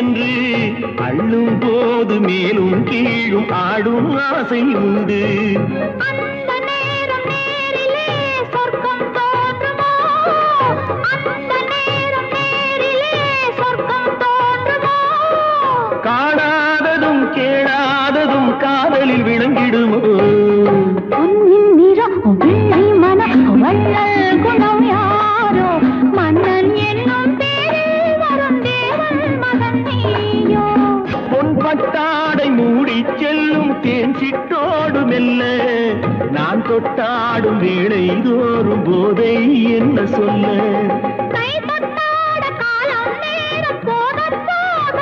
என்று அள்ளும் போது மேலும் கீழும் ஆடும் ஆசை உண்டு. அந்த நேரம் நேரிலே சொர்க்கம் தோன்றுமோ, அந்த நேரம் நேரிலே சொர்க்கம் தோன்றுமோ. காணாததும் கேளாததும் காதலில் விளங்கிடுமோ. பொன்னின் நிறம் வெள்ளை மனம் வள்ளல் குணம் யாரோ, மன்னன் என்னும் பேரில் வரும் தேவன் மகன் நீயோ. பொன் பட்டாடை மூடி செல்லும் தேன் சிட்டோடு மெல்ல நான் தொட்டாடும் வேளை தோறும் போதை என்ன சொல்ல.